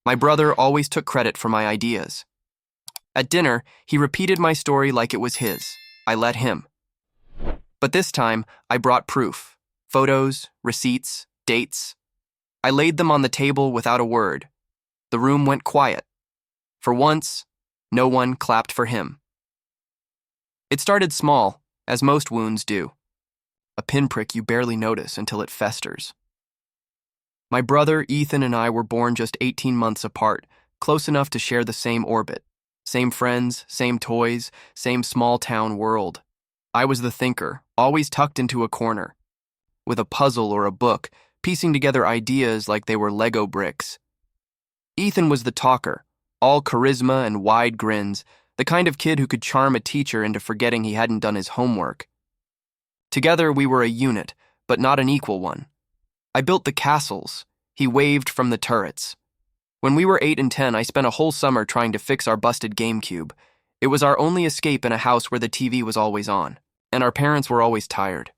My brother always took credit for my ideas. At dinner, he repeated my story like it was his. I let him. But this time, I brought proof. Photos, receipts, dates. I laid them on the table without a word. The room went quiet. For once, no one clapped for him. It started small, as most wounds do. A pinprick you barely notice until it festers. My brother, Ethan, and I were born just 18 months apart, close enough to share the same orbit. Same friends, same toys, same small-town world. I was the thinker, always tucked into a corner, with a puzzle or a book, piecing together ideas like they were Lego bricks. Ethan was the talker, all charisma and wide grins, the kind of kid who could charm a teacher into forgetting he hadn't done his homework. Together we were a unit, but not an equal one. I built the castles, he waved from the turrets. When we were 8 and 10, I spent a whole summer trying to fix our busted GameCube. It was our only escape in a house where the TV was always on, and our parents were always tired.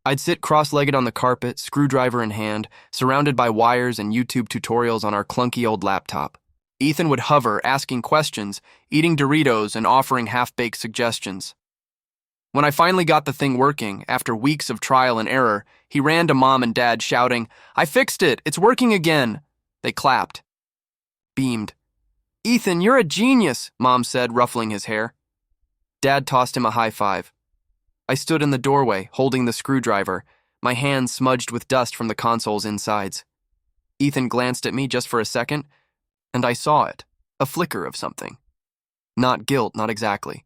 I'd sit cross-legged on the carpet, screwdriver in hand, surrounded by wires and YouTube tutorials on our clunky old laptop. Ethan would hover, asking questions, eating Doritos and offering half-baked suggestions. When I finally got the thing working, after weeks of trial and error, he ran to Mom and Dad shouting, "I fixed it! It's working again!" They clapped. Beamed. "Ethan, you're a genius," Mom said, ruffling his hair. Dad tossed him a high five. I stood in the doorway, holding the screwdriver, my hands smudged with dust from the console's insides. Ethan glanced at me just for a second, and I saw it, a flicker of something. Not guilt, not exactly.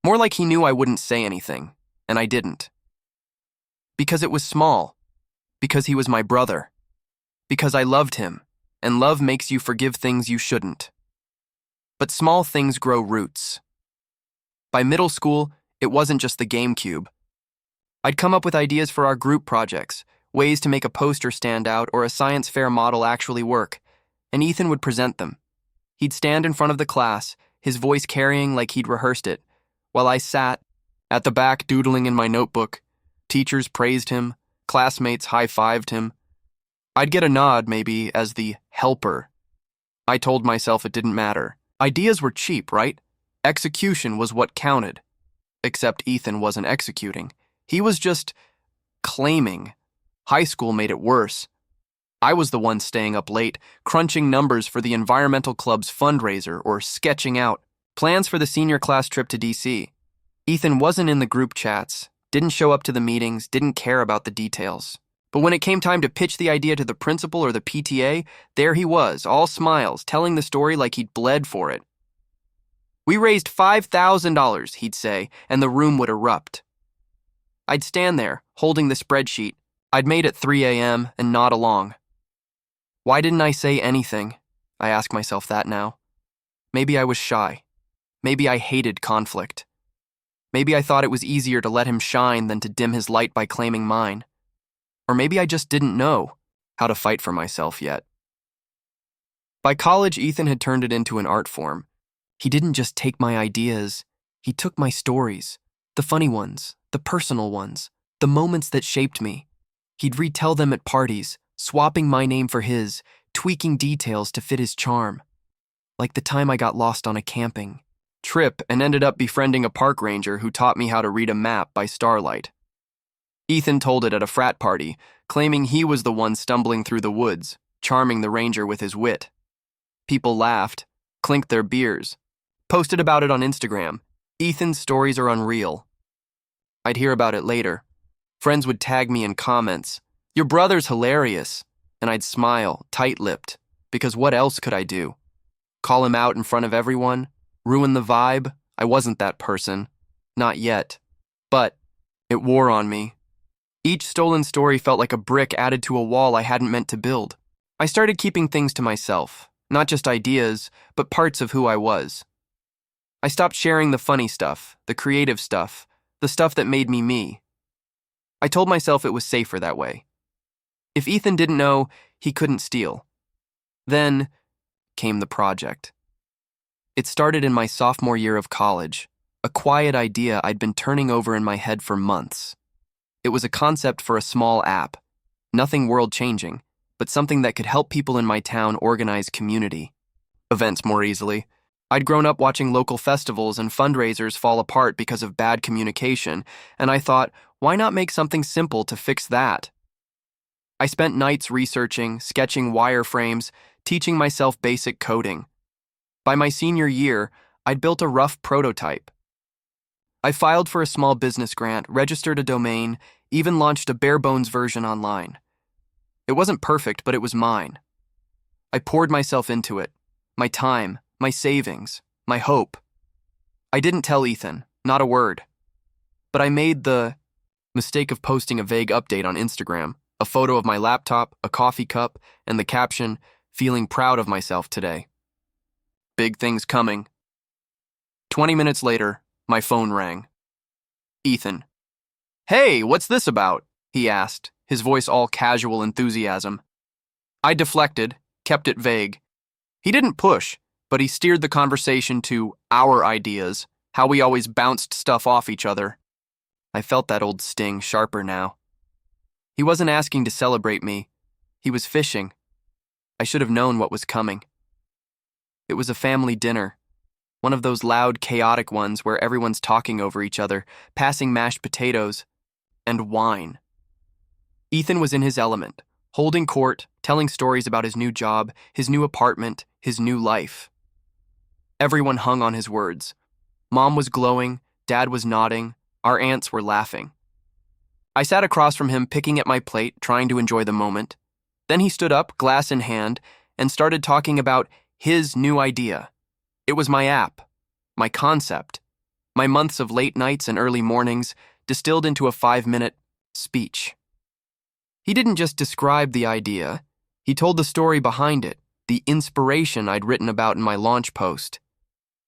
More like he knew I wouldn't say anything, and I didn't. Because it was small. Because he was my brother. Because I loved him, and love makes you forgive things you shouldn't. But small things grow roots. By middle school, it wasn't just the GameCube. I'd come up with ideas for our group projects, ways to make a poster stand out or a science fair model actually work, and Ethan would present them. He'd stand in front of the class, his voice carrying like he'd rehearsed it, while I sat at the back doodling in my notebook. Teachers praised him, classmates high-fived him. I'd get a nod, maybe, as the helper. I told myself it didn't matter. Ideas were cheap, right? Execution was what counted. Except Ethan wasn't executing. He was just claiming. High school made it worse. I was the one staying up late, crunching numbers for the environmental club's fundraiser or sketching out plans for the senior class trip to DC. Ethan wasn't in the group chats, didn't show up to the meetings, didn't care about the details. But when it came time to pitch the idea to the principal or the PTA, there he was, all smiles, telling the story like he'd bled for it. "We raised $5,000, he'd say, and the room would erupt. I'd stand there, holding the spreadsheet. I'd made at 3 a.m. and nod along. Why didn't I say anything? I ask myself that now. Maybe I was shy. Maybe I hated conflict. Maybe I thought it was easier to let him shine than to dim his light by claiming mine. Or maybe I just didn't know how to fight for myself yet. By college, Ethan had turned it into an art form. He didn't just take my ideas, he took my stories, the funny ones, the personal ones, the moments that shaped me. He'd retell them at parties, swapping my name for his, tweaking details to fit his charm. Like the time I got lost on a camping trip and ended up befriending a park ranger who taught me how to read a map by starlight. Ethan told it at a frat party, claiming he was the one stumbling through the woods, charming the ranger with his wit. People laughed, clinked their beers, posted about it on Instagram. Ethan's stories are unreal. I'd hear about it later. Friends would tag me in comments, "Your brother's hilarious," and I'd smile, tight-lipped, because what else could I do? Call him out in front of everyone? Ruin the vibe? I wasn't that person. Not yet. But it wore on me. Each stolen story felt like a brick added to a wall I hadn't meant to build. I started keeping things to myself, not just ideas, but parts of who I was. I stopped sharing the funny stuff, the creative stuff, the stuff that made me me. I told myself it was safer that way. If Ethan didn't know, he couldn't steal. Then came the project. It started in my sophomore year of college, a quiet idea I'd been turning over in my head for months. It was a concept for a small app, nothing world-changing, but something that could help people in my town organize community events more easily. I'd grown up watching local festivals and fundraisers fall apart because of bad communication, and I thought, why not make something simple to fix that? I spent nights researching, sketching wireframes, teaching myself basic coding. By my senior year, I'd built a rough prototype. I filed for a small business grant, registered a domain, even launched a bare-bones version online. It wasn't perfect, but it was mine. I poured myself into it, my time, my savings, my hope. I didn't tell Ethan, not a word. But I made the mistake of posting a vague update on Instagram, a photo of my laptop, a coffee cup, and the caption, "Feeling proud of myself today." Big things coming. 20 minutes later, my phone rang. Ethan. "Hey, what's this about?" he asked, his voice all casual enthusiasm. I deflected, kept it vague. He didn't push, but he steered the conversation to our ideas, how we always bounced stuff off each other. I felt that old sting sharper now. He wasn't asking to celebrate me. He was fishing. I should have known what was coming. It was a family dinner, one of those loud, chaotic ones where everyone's talking over each other, passing mashed potatoes, and wine. Ethan was in his element, holding court, telling stories about his new job, his new apartment, his new life. Everyone hung on his words. Mom was glowing, Dad was nodding, our aunts were laughing. I sat across from him, picking at my plate, trying to enjoy the moment. Then he stood up, glass in hand, and started talking about his new idea. It was my app, my concept, my months of late nights and early mornings distilled into a 5-minute speech. He didn't just describe the idea, he told the story behind it, the inspiration I'd written about in my launch post.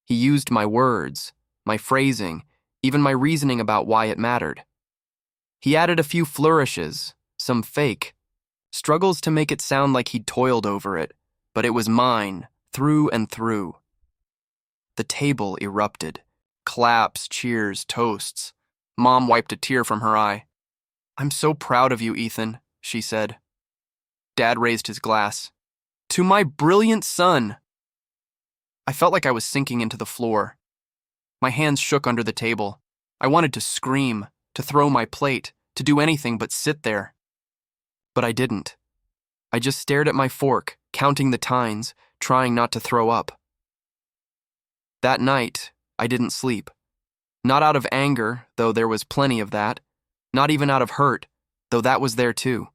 He used my words, my phrasing, even my reasoning about why it mattered. He added a few flourishes, some fake, struggles to make it sound like he'd toiled over it, but it was mine, through and through. The table erupted. Claps, cheers, toasts. Mom wiped a tear from her eye. "I'm so proud of you, Ethan," she said. Dad raised his glass. "To my brilliant son." I felt like I was sinking into the floor. My hands shook under the table. I wanted to scream, to throw my plate, to do anything but sit there. But I didn't. I just stared at my fork, counting the tines, trying not to throw up. That night, I didn't sleep. Not out of anger, though there was plenty of that. Not even out of hurt, though that was there too.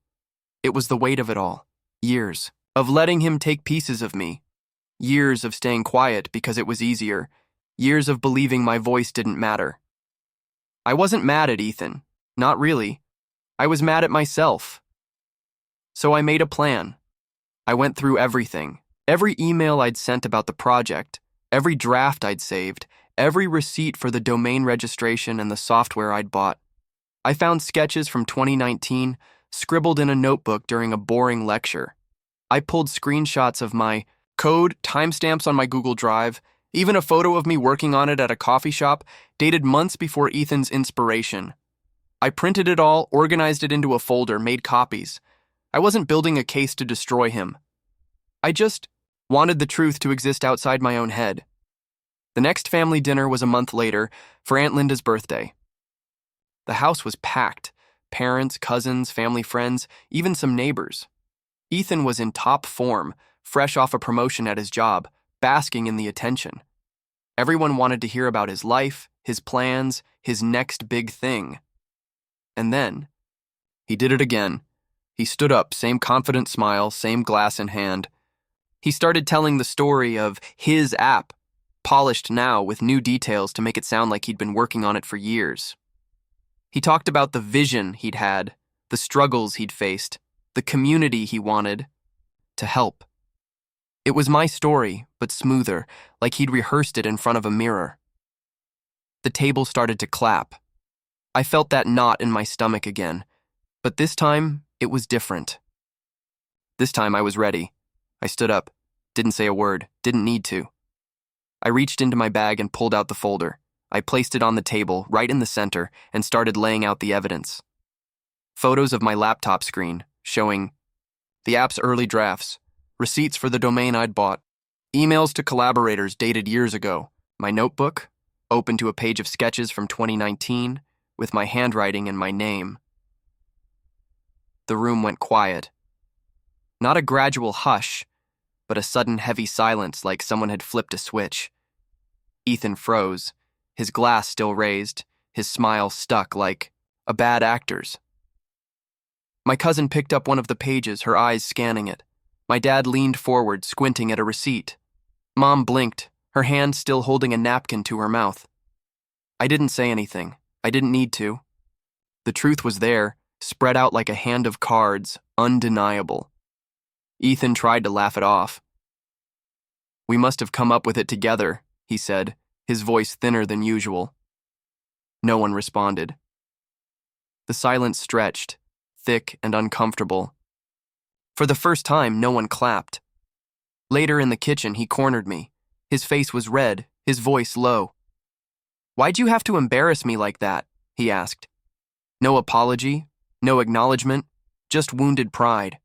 It was the weight of it all. Years of letting him take pieces of me. Years of staying quiet because it was easier. Years of believing my voice didn't matter. I wasn't mad at Ethan. Not really. I was mad at myself. So I made a plan. I went through everything. Every email I'd sent about the project, every draft I'd saved, every receipt for the domain registration and the software I'd bought. I found sketches from 2019 scribbled in a notebook during a boring lecture. I pulled screenshots of my code, timestamps on my Google Drive, even a photo of me working on it at a coffee shop dated months before Ethan's inspiration. I printed it all, organized it into a folder, made copies. I wasn't building a case to destroy him. I just wanted the truth to exist outside my own head. The next family dinner was a month later, for Aunt Linda's birthday. The house was packed. Parents, cousins, family friends, even some neighbors. Ethan was in top form, fresh off a promotion at his job, basking in the attention. Everyone wanted to hear about his life, his plans, his next big thing. And then, he did it again. He stood up, same confident smile, same glass in hand. He started telling the story of his app, polished now with new details to make it sound like he'd been working on it for years. He talked about the vision he'd had, the struggles he'd faced, the community he wanted to help. It was my story, but smoother, like he'd rehearsed it in front of a mirror. The table started to clap. I felt that knot in my stomach again, but this time it was different. This time I was ready. I stood up, didn't say a word, didn't need to. I reached into my bag and pulled out the folder. I placed it on the table, right in the center, and started laying out the evidence. Photos of my laptop screen, showing The app's early drafts, receipts for the domain I'd bought, emails to collaborators dated years ago, my notebook, open to a page of sketches from 2019, with my handwriting and my name. The room went quiet. Not a gradual hush, but a sudden heavy silence like someone had flipped a switch. Ethan froze, his glass still raised, his smile stuck like a bad actor's. My cousin picked up one of the pages, her eyes scanning it. My dad leaned forward, squinting at a receipt. Mom blinked, her hand still holding a napkin to her mouth. I didn't say anything. I didn't need to. The truth was there, spread out like a hand of cards, undeniable. Ethan tried to laugh it off. We must have come up with it together, he said, his voice thinner than usual. No one responded. The silence stretched, thick and uncomfortable. For the first time, no one clapped. Later in the kitchen, he cornered me. His face was red, his voice low. Why'd you have to embarrass me like that? He asked. No apology, no acknowledgement, just wounded pride.